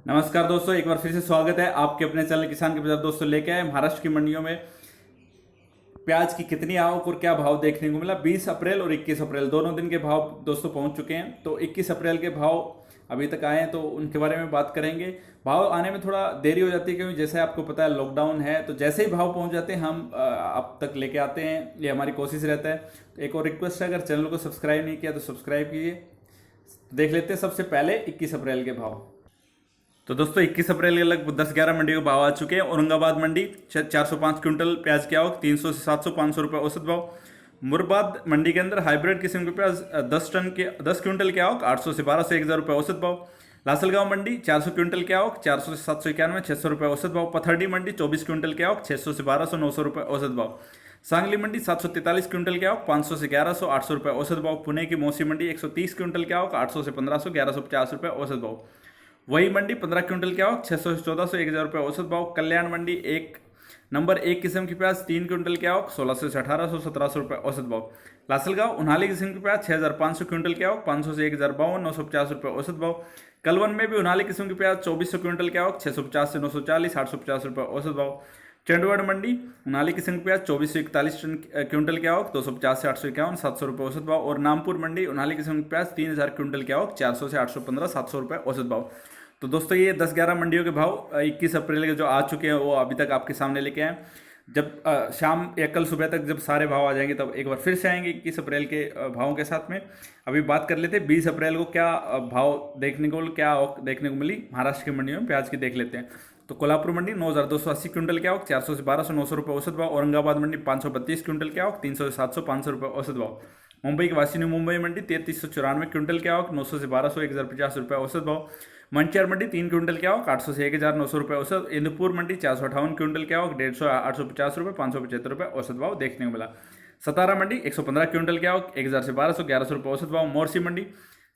नमस्कार दोस्तों, एक बार फिर से स्वागत है आपके अपने चैनल किसान के बाजार। दोस्तों लेके आए महाराष्ट्र की मंडियों में प्याज की कितनी आवक और क्या भाव देखने को मिला। 20 अप्रैल और 21 अप्रैल दोनों दिन के भाव दोस्तों पहुंच चुके हैं। तो 21 अप्रैल के भाव अभी तक आए हैं तो उनके बारे में बात करेंगे। भाव आने में थोड़ा देरी हो जाती है क्योंकि जैसे आपको पता है लॉकडाउन है, तो जैसे ही भाव पहुंच जाते हैं हम आप तक लेके आते हैं, ये हमारी कोशिश रहता है। तो एक और रिक्वेस्ट है, अगर चैनल को सब्सक्राइब नहीं किया तो सब्सक्राइब कीजिए। देख लेते हैं सबसे पहले 21 अप्रैल के भाव। तो दोस्तों 21 अप्रैल के लगभग 10-11 मंडी के भाव आ चुके हैं। औरंगाबाद मंडी 405 क्विंटल प्याज की आवक 300 से 700 500 रुपये औसत भाव। मुरादाबाद मंडी के अंदर हाइब्रिड किस्म के प्याज 10 क्विंटल की आवक 800 से 1200 1000 रुपये औसत भाव। लासलगांव मंडी 400 क्विंटल की आवक 400 से 791 600 रुपये औसत भाव। पथरडी मंडी 24 क्विंटल की आवक 600 से 1200 900 रुपये औसत भाव। सांगली मंडी 743 क्विंटल की आवक 500 से 1100 800 रुपये औसत भाव। पुणे की मौसी मंडी 130 क्विंटल की आवक 800 से 1500 1150 रुपये औसत भाव। वही मंडी 15 क्विंटल की आवक 600 से 1400 1000 रुपये औसत भाव। कल्याण मंडी नंबर 1 किस्म की प्याज 3 क्विंटल की आवक 1600 से 1800 1700 रुपये औसत भाव। लासलगांव उन्हाली किस्म की प्याज 6500 क्विंटल की आवक 500 से 1052 950 रुपये औसत भाव। कलवन में भी उन्हाली किस्म की प्याज 2400 क्विंटल की आवक 650 से 940 850 रुपये औसत भाव। चंडीगढ़ मंडी उनाली किस्म की प्याज 2441 क्विंटल की आवक 250 से 851 700 रुपये औसत भाव। और नामपुर मंडी उनाली किस्म की प्याज 3000 क्विंटल की आवक 400 से 815 700 रुपये औसत भाव। तो दोस्तों ये 10-11 मंडियों के भाव 21 अप्रैल के जो आ चुके हैं वो अभी तक आपके सामने लेके आए। जब शाम या कल सुबह तक जब सारे भाव आ जाएंगे तब एक बार फिर से आएंगे 21 अप्रैल के भावों के साथ में। अभी बात कर लेते हैं 20 अप्रैल को क्या भाव देखने को, क्या आवक देखने को मिली महाराष्ट्र की मंडियों में प्याज की, देख लेते हैं। तो कोल्हापुर मंडी 9280 क्विंटल की आवक 400 से 1200 900 रुपये औसत भाव। औरंगाबाद मंडी 532 क्विंटल की आवक 300 से 700 500 रुपये औसत भाव। मुंबई की वाशिनी मुंबई मंडी 3394 क्विंटल की आवक 900 से 1200 1050 रुपये औसत भाव। मंचर मंडी 3 क्विंटल की आवक 800 से 1900 रुपये औसत। इंदुपुर मंडी 458 क्विंटल की आवक 150 850 रुपये 575 रुपये औसत भाव देखने को मिला। सतारा मंडी 115 क्विंटल की आवक 1000 से 1200 1100 रुपये औसत भाव। मोरसी मंडी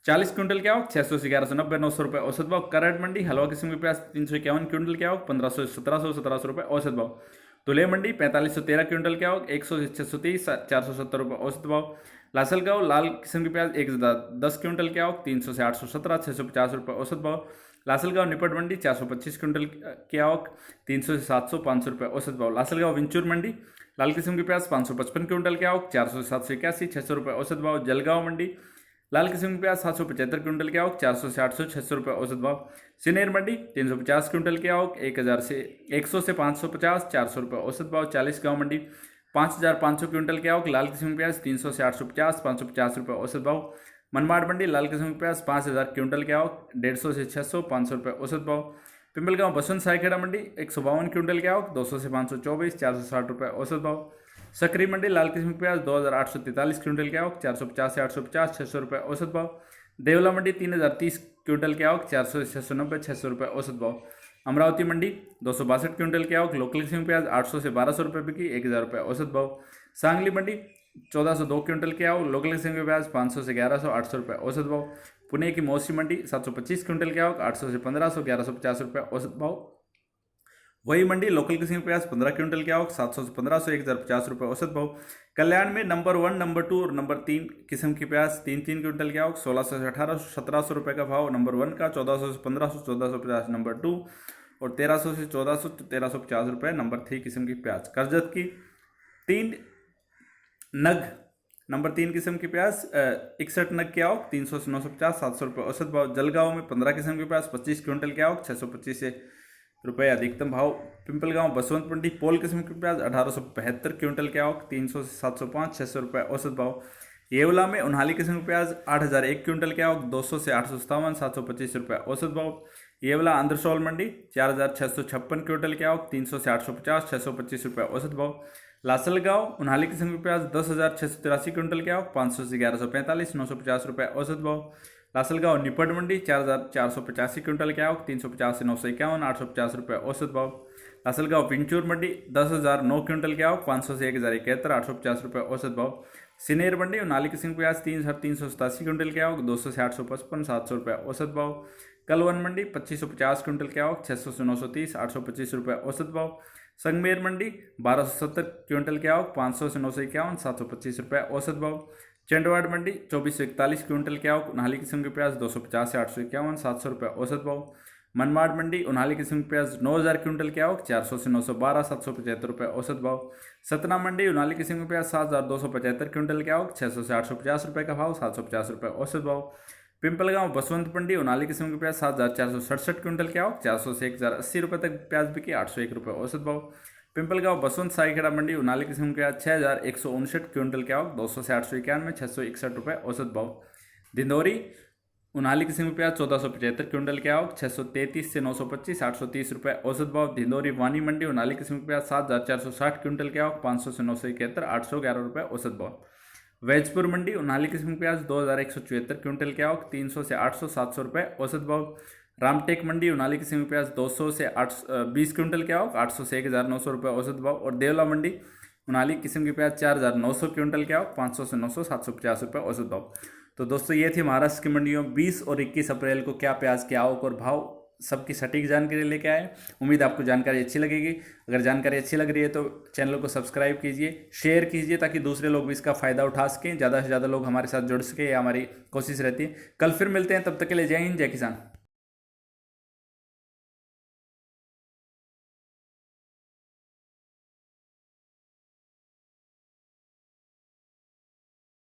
40 क्विंटल की आवक 600 से 1190 900 रुपये औसत भाव। करट मंडी हलवा किस्म की प्याज 351 क्विंटल की आवक 1500 से 1700 रुपये औसत भाव। धुले मंडी 4513 क्विंटल की आवक 100 से 630 470 रुपये औसत भाव। लासलगांव लाल किस्म की प्याज 1010 क्विंटल की आवक 300 से 817 650 रुपये औसत भाव। लासलगांव निपट मंडी 425 क्विंटल की आवक 300 से 700 500 रुपये औसत भाव। लासलगांव विंचूर मंडी लाल किस्म की प्याज 555 क्विंटल की आवक 400 से 781 600 रुपये औसत भाव। जलगांव मंडी लाल किस्म की प्याज 775 क्विंटल की आवक 400 से 800 600 रुपये औसत भाव। सिनेर मंडी 350 क्विंटल की आवक 100 से 550 400 रुपये औसत भाव। 40 गांव मंडी 5500 क्विंटल की आवक लाल किस्म की प्याज 300 से 850 550 रुपये औसत भाव। मनमाड़ मंडी लाल किस्म की प्याज 5000 क्विंटल की आवक 150 से 600 500 रुपये औसत भाव। पिंपलगांव बसंत सायखेड़ा मंडी 152 क्विंटल की आवक 200 से 524 460 रुपये औसत भाव। सकरी मंडी लाल किस्म की प्याज 2843 क्विंटल की आवक 450 से 850 600 रुपये औसत भाव। देवला मंडी 3030 क्विंटल की आवक 400 से 690 600 रुपये औसत भाव। अमरावती मंडी 262 क्विंटल की आवक लोकल किस्म की प्याज 800 से 1200 रुपये बिकी 1000 रुपये औसत भाव। सांगली मंडी 1402 क्विंटल की आवक लोकल किस्म की प्याज 500 से 1100 800 रुपये औसत भाव। पुणे की मौसी मंडी 725 क्विंटल की आवक 800 से 1500 1150 रुपये औसत भाव। वही मंडी लोकल किस्म की प्याज 15 क्विंटल की आवक 700 से 1500 1050 रुपये औसत भाव। कल्याण में नंबर 1 नंबर 2 और नंबर 3 किस्म की प्याज 3 क्विंटल की आवक 1600 से 1800 1700 रुपये का भाव नंबर 1 का, 1400 से 1500 1450 नंबर 2 और 1300 से 1400 1350 रुपये नंबर 3 किस्म की प्याज। करजत की 3 नग नंबर 3 किस्म की प्याज 61 नग की आवक 300 से 950 700 रुपये औसत भाव। जलगांव में 15 किस्म की प्याज 25 क्विंटल की आवक 625 से रुपये अधिकतम भाव। पिंपलगांव बसवंत मंडी पोल किस्म की प्याज 1872 क्विंटल की आवक 300 से 705 600 रुपये औसत भाव। येवला में उन्हाली किस्म की प्याज 8001 क्विंटल की आवक 200 से 857 725 रुपये औसत भाव। येवला आंध्रसोल मंडी 4656 क्विंटल की आवक 300 से 850 625 रुपये औसत भाव। लासलगांव उन्हाली किस्म की प्याज 10683 क्विंटल की आवक 500 से 1145 950 रुपये औसत भाव। लासलगांव निपट मंडी 4485 क्विंटल की आवक 350 से 951 850 रुपये औसत भाव। लासलगांव विंचूर मंडी 10009 क्विंटल की आवक 500 से 1071 850 रुपये औसत भाव। सिनेर मंडी उनाली किस्म की प्याज 3387 क्विंटल की आवक 200 से 855 700 रुपये औसत भाव। कलवन मंडी 2550 क्विंटल की आवक 600 से 930 825 रुपये औसत भाव। संगमेर मंडी 1270 क्विंटल की आवक 500 से 951 725 रुपये औसत भाव। चंडवाड़ मंडी 2441 क्विंटल की आवक उन्हाली किस्म की प्याज 250 से 851 700 रुपये औसत भाव। मनमाड़ मंडी उनाली किस्म के प्याज 9,000 क्विंटल की आवक 400 से 912, 775 रुपये औसत भाव। सतना मंडी उनाली किस्म के प्याज 7,275 क्विंटल की आवक 600 से 850 रुपये का भाव, 750 रुपये औसत भाव। पिंपलगांव बसवंत मंडी उनाली किस्म के प्याज 7,467 क्विंटल की आवक 400 से 1,080 रुपये तक प्याज बिकी, 801 रुपये औसत भाव। पिंपलगांव बसवंत साईखेड़ा मंडी उनाली किस्म के प्याज 6,159 क्विंटल की आवक 200 से 891, 661 रुपये औसत भाव। दिंदौरी उनाली किस्म के प्याज 1475 क्विंटल की आवक 633 से 925, 830 रुपये औसत भाव। धिंदौरी वानी मंडी उनाली किस्म के प्याज 7,460 क्विंटल की आवक 500 से 971, 811 रुपये औसत भाव। वैजपुर मंडी उनाली किस्म के प्याज 2,174 क्विंटल की आवक 300 से 800, 700 रुपये औसत भाव। रामटेक मंडी उनाली किस्म के प्याज 200 से 20 क्विंटल की आवक 800 से 1,900 रुपये औसत भाव। और देवला मंडी उनाली किस्म के प्याज 4,900 क्विंटल की आवक 500 से 900, 750 रुपये औसत भाव। तो दोस्तों ये थी महाराष्ट्र की मंडियों 20 और 21 अप्रैल को क्या प्याज की आवक और भाव सबकी सटीक जानकारी लेके आए। उम्मीद आपको जानकारी अच्छी लगेगी। अगर जानकारी अच्छी लग रही है तो चैनल को सब्सक्राइब कीजिए, शेयर कीजिए ताकि दूसरे लोग भी इसका फ़ायदा उठा सकें, ज़्यादा से ज़्यादा लोग हमारे साथ जुड़ सके, ये हमारी कोशिश रहती है। कल फिर मिलते हैं, तब तक के लिए जय हिंद, जय किसान।